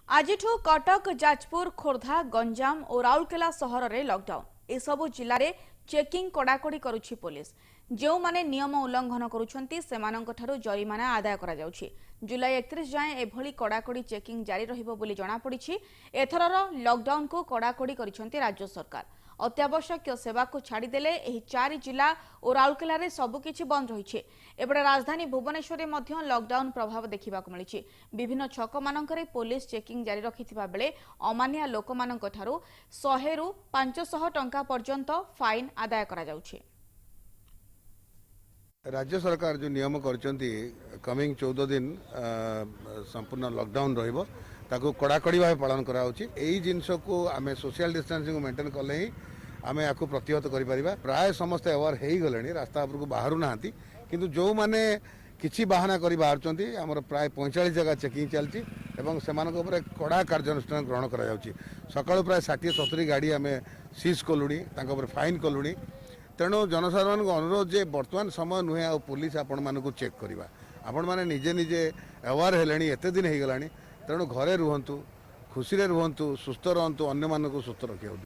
आज कटक जाजपुर खोर्धा गंजाम और राउरकेला सहर में लॉकडाउन एसबू जिले में चेकिंग कड़ाकड़ी करुछि पुलिस। जो माने नियम उल्लंघन करुछंती सेमानंकठारु जरिमाना आदाय करा जाउछि। जुलाई 31 जाए एभली कड़ाकड़ी चेकिंग जारी रहिबो बोली जणा पड़िछि। एथरर लॉकडाउन को कड़ाकड़ी करिसंती राज्य सरकार। अत्यावश्यक सेवा को छाड़देले एही 4 जिला और राउरकेला रे सबकिछि बंद रहिछि। एबडे राजधानी भुवनेश्वर में मध्य लॉकडाउन प्रभाव देखा मिली। विभिन्न छक मानकरे पुलिस चेकिंग जारी रखिथिबा बेले अमानिया लोक मानकठारु 100 रु 500 टंका पर्यंत फाइन आदाय करा जाउछि। राज्य सरकार जो नियम करचंती कमिंग 14 दिन संपूर्ण लॉकडाउन रहिबो ताको कड़ाकड़ी भाव पालन करा होछि। एई जिंस को आमे सोशल डिस्टेंसिंग मेंटेन कले ही आमे आकु प्रतिहत करि परिबा। प्राय समस्त अवेयर हेई गलेनी, रास्ता ऊपर को बाहरु नांती, किंतु जो माने किछि बहाना करि बाहरचंती हमर प्राय 45 जगह चेकिंग चलची एवं सेमानक ऊपर कड़ा कार्यानुष्ठान ग्रहण करा जाउछि। सकाळु प्राय 60-70 गाड़ी आमे सीज कलुणी, तांको ऊपर फाइन कलुणी। तेणु जनसाधारण को अनुरोध जे वर्तमान समय नुहे आ पुलिस आपण मानकु चेक करिबा। आपण माने निजे निजे अवेयर हेलेनी, एते दिन हे गलानी। तेणु घरे रुहंतु, खुशी रे रुहंतु, सुस्थ रहंतु, अन्य मानकु सुस्थ रखियो।